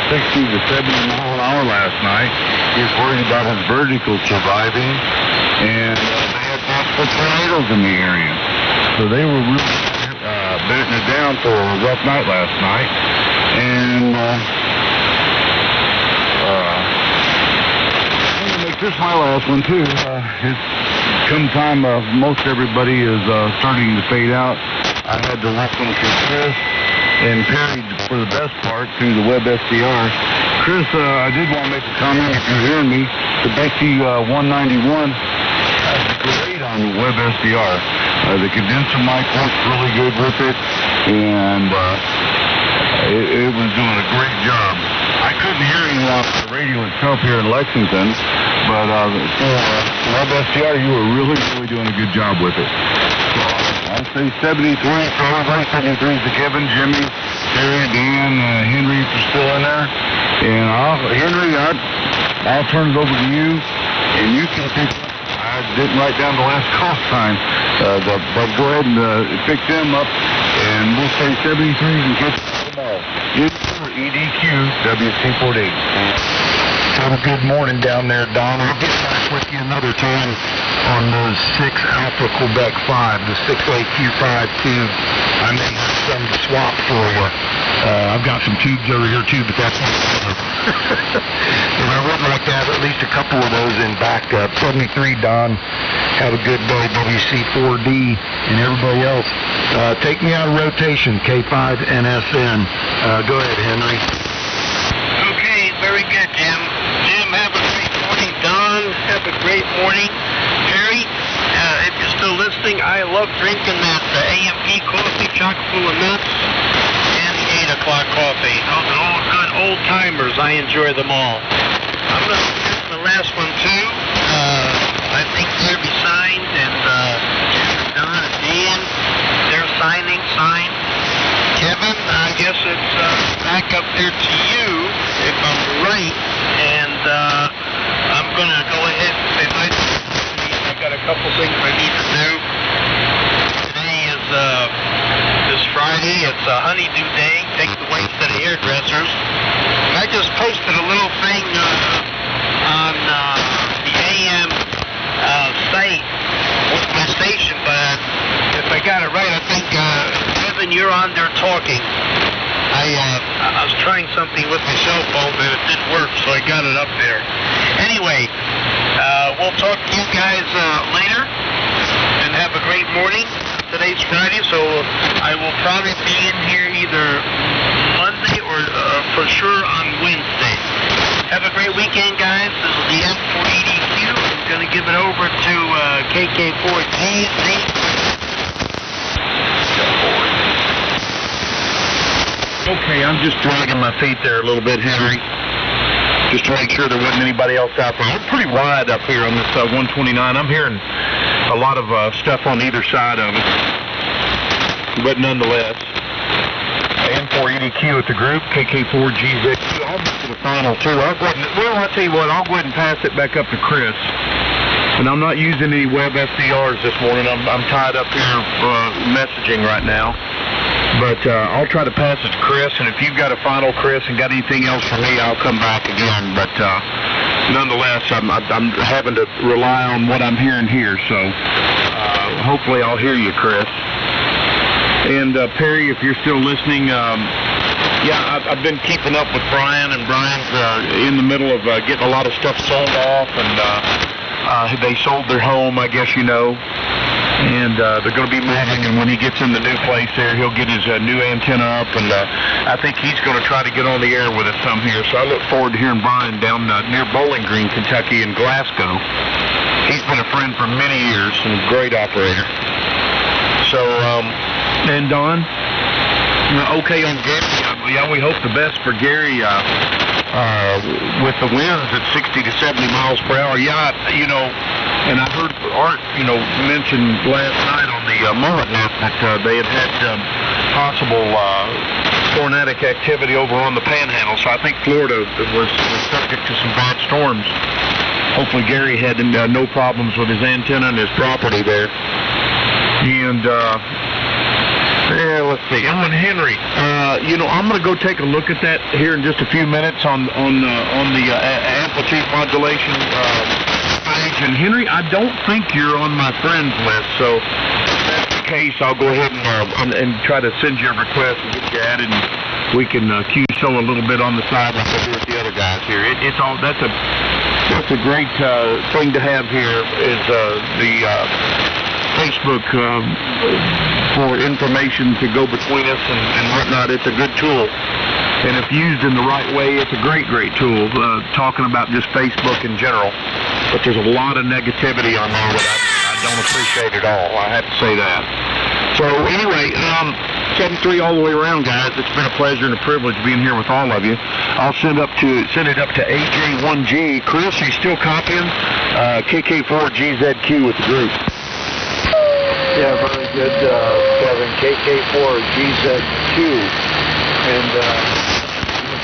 an hour last night. He was worried about his vertical surviving, and they had possible tornadoes in the area. So they were really betting it down for a rough night last night. And I'm going to make this my last one, too. It's come time, most everybody is starting to fade out. I had to listen to Chris and Perry for the best part through the web SDR. Chris, I did want to make a comment if you're hearing me. The BC191 has great on the web SDR. The condenser mic works really good with it, and it was doing a great job. I couldn't hear you on the radio itself here in Lexington, but web SDR, you were really doing a good job with it. I'll say 73 for everybody. 73 to Kevin, Jimmy, Terry, Dan, Henry, if you're still in there. And Henry, I'll turn it over to you, and you can pick. I didn't write down the last call time, but go ahead and pick them up, and we'll say 73 and get them all. N4EDQ, WC4D. Have a good morning down there, Don. I'll get back with you another time on those 6 Alpha Quebec 5, the 6AQ5 tube. I may have some to swap for you. I've got some tubes over here too, but that's not and I would like to have at least a couple of those in backup. 73, Don. Have a good day, WC4D, and everybody else. Take me out of rotation, K5NSN. Go ahead, Henry. Okay, very good, Jim. Jim, have a great morning. Don, have a great morning. Perry, if you're still listening, I love drinking that AMP coffee, chock full of nuts, and the 8 o'clock coffee. Those are all good old timers. I enjoy them all. I'm going to get the last one, too. I think they'll be signed, and Jim and Don and Dan, they're signed. Kevin, I guess it's back up there to you, if I'm right, and I'm going to go ahead and say my I got a couple things I need to do. Today is this Friday. It's a honeydew day. Take the wife to the hairdressers. I just posted a little thing on the AM site with my station, but if I got it right, I think Kevin, you're on there talking. I was trying something with my cell phone, but it didn't work, so I got it up there. Anyway, we'll talk to you guys later, and have a great morning. Today's Friday, so I will probably be in here either Monday or for sure on Wednesday. Have a great weekend, guys. This is the N4EDQ. I'm going to give it over to KK4GZQ. Okay, I'm just dragging my feet there a little bit, Henry. Just to make sure there wasn't anybody else out there. We're pretty wide up here on this 129. I'm hearing a lot of stuff on either side of it. But nonetheless, N4EDQ at the group, KK4GZQ. I'll get to the final two. I'll tell you what, I'll go ahead and pass it back up to Chris. And I'm not using any web SDRs this morning. I'm tied up here messaging right now. But I'll try to pass it to Chris, and if you've got a final, Chris, and got anything else for me, I'll come back again. But nonetheless, I'm having to rely on what I'm hearing here, so hopefully I'll hear you, Chris. And Perry, if you're still listening, yeah, I've been keeping up with Brian, and Brian's in the middle of getting a lot of stuff sold off, and they sold their home, I guess you know. And they're going to be moving, and when he gets in the new place there, he'll get his new antenna up, and I think he's going to try to get on the air with us some here. So I look forward to hearing Brian down near Bowling Green, Kentucky, in Glasgow. He's been a friend for many years and a great operator. So, and Don, okay on Gary. Yeah, we hope the best for Gary with the winds at 60 to 70 miles per hour. Yeah, you know. And I heard Art, mention last night on the Mullet Net that they had possible tornadic activity over on the Panhandle. So I think Florida was subject to some bad storms. Hopefully Gary had no problems with his antenna and his property there. And let's see. Ellen Henry, I'm going to go take a look at that here in just a few minutes on the amplitude modulation. And Henry, I don't think you're on my friends list, so if that's the case, I'll go ahead and try to send you a request and get you added, and we can QSO a little bit on the side like I do with the other guys here. That's a great thing to have here is the Facebook for information to go between us and whatnot. It's a good tool. And if used in the right way, it's a great, great tool, talking about just Facebook in general. But there's a lot of negativity on there that I don't appreciate at all. I have to say that. So anyway, 7-3 all the way around, guys. It's been a pleasure and a privilege being here with all of you. I'll send it up to AJ1G. Chris, you still copying? KK4GZQ with the group. Yeah, very good, Kevin. KK4GZQ. And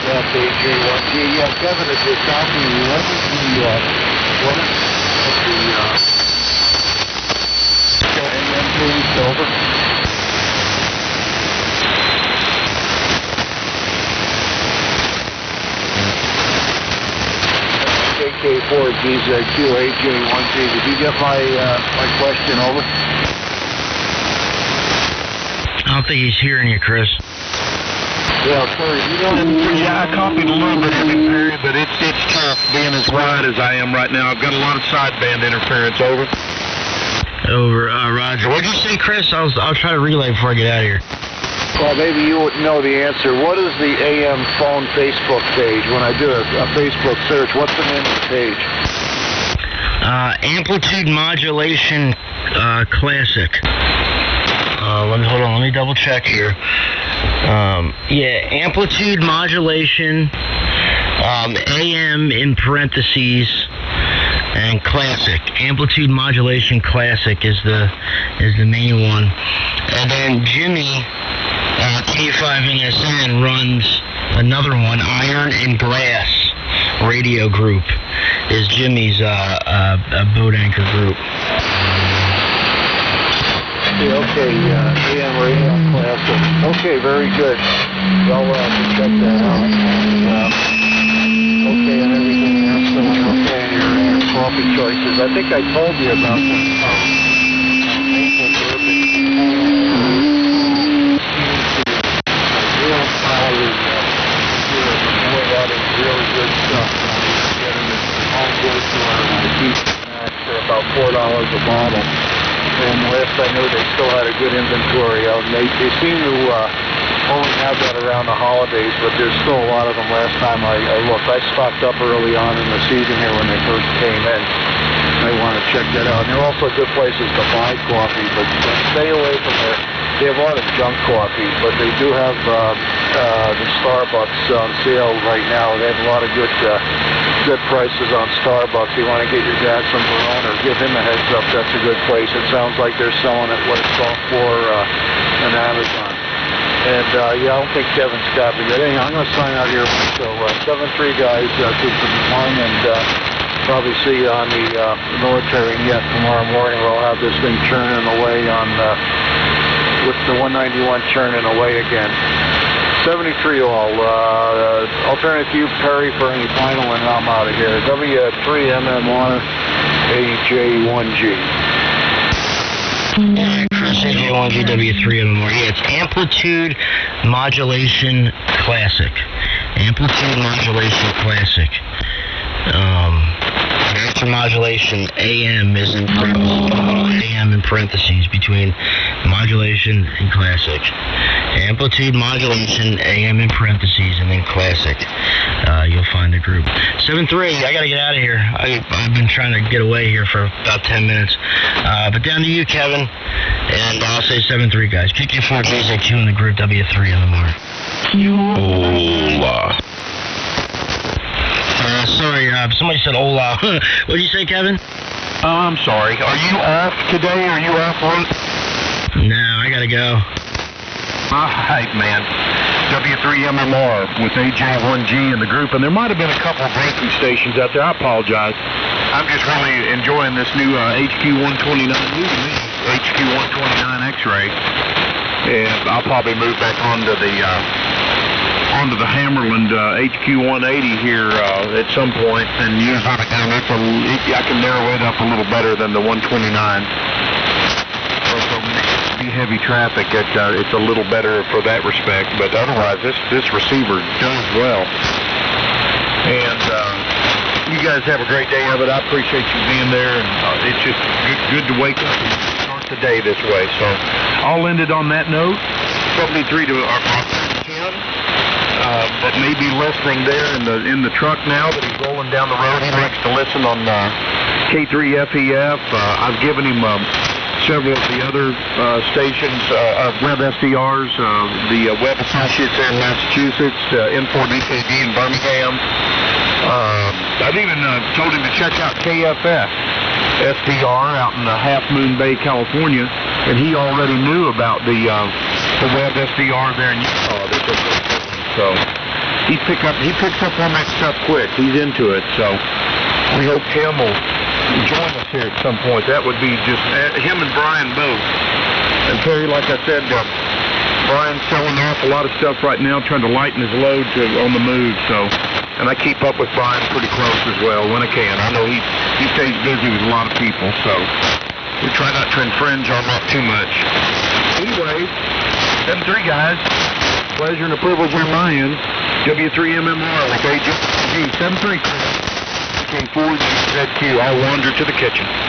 that's AJ1G. Yeah, Kevin, if you're copying, what is the over? KK4GZQ, AJ1G. Did you get my question over? I don't think he's hearing you, Chris. Yeah, sorry, I copied a little bit of it, Perry, but it's tough being as wide as I am right now. I've got a lot of sideband interference. Over. Over, Roger. What'd you say, Chris? I'll try to relay before I get out of here. Well, maybe you would know the answer. What is the AM phone Facebook page? When I do a Facebook search, what's the name of the page? Amplitude Modulation Classic. Let me double check here. Amplitude Modulation, AM in parentheses, and Classic. Amplitude Modulation Classic is the main one. And then Jimmy, K5NSN, runs another one, Iron and Glass Radio Group, is Jimmy's boat anchor group. Okay, AM Radio Classic. Okay, very good. Well, check that out. Okay, and everything else. Okay, your coffee choices. I think I told you about this. Maple bourbon. Real highly boy, that is really good stuff. I'm getting it from Home Goods or Max for about $4 a bottle. And last I knew, they still had a good inventory out. And they seem to only have that around the holidays, but there's still a lot of them. Last time I looked, I stocked up early on in the season here when they first came in. I want to check that out. And they're also good places to buy coffee, but stay away from there. They have a lot of junk coffee, but they do have the Starbucks on sale right now. They have a lot of good prices on Starbucks. You want to get your dad some Verona, or give him a heads up. That's a good place. It sounds like they're selling it what it's sold for on Amazon. And I don't think Kevin's copied it. Anyway, I'm going to sign out here. So 7-3 guys, keep them in mind, and probably see you on the military net tomorrow morning. We'll have this thing churning away on with the 191 churning away again. 73 all. Alternate Q Perry for any final, and I'm out of here. W3MMR AJ1G. Chris, AJ1G, W3MMR. Yeah, it's Amplitude Modulation Classic. Amplitude Modulation Classic. Master Modulation AM is in AM in parentheses between Modulation and Classic. Amplitude Modulation AM in parentheses and then Classic. You'll find the group. 7-3, I gotta get out of here. I've been trying to get away here for about 10 minutes. But down to you, Kevin. And I'll say 7-3, guys. KK4GZQ in the group, W3MMR. Hola. Sorry, somebody said hola. What did you say, Kevin? I'm sorry. Are you off today? Are you off on? No, I gotta go. All right, man. W3MMR with AJ1G in the group, and there might have been a couple of breaking stations out there. I apologize. I'm just really enjoying this new HQ129, HQ129 X-ray, and I'll probably move back onto the Hammerland HQ180 here at some point and use it again. I can narrow it up a little better than the 129. Heavy traffic, it's a little better for that respect, but otherwise this receiver does well. And you guys have a great day of it. I appreciate you being there, and it's just good to wake up and start the day this way. So I'll end it on that note. 73 to our 10 that may be listening there in the truck now that he's rolling down the road. He likes to listen on K3FEF. I've given him several of the other stations, web SDRs, the Web Associates in Massachusetts, N4EDQ in Birmingham. I've even told him to check out KFS SDR out in Half Moon Bay, California, and he already knew about the Web SDR there in Utah. So he picks up on that stuff quick. He's into it, so we hope Tim will join us here at some point. That would be just him and Brian both. And Terry, like I said, Brian's selling off a lot of stuff right now, trying to lighten his load on the move. So, and I keep up with Brian pretty close as well when I can. I know he stays busy with a lot of people, so we try not to infringe on that too much. Anyway, 7-3 guys. Pleasure and a privilege on my end. W3MMR with AJ1G. 7-3. KK4GZQ. I'll wander to the kitchen.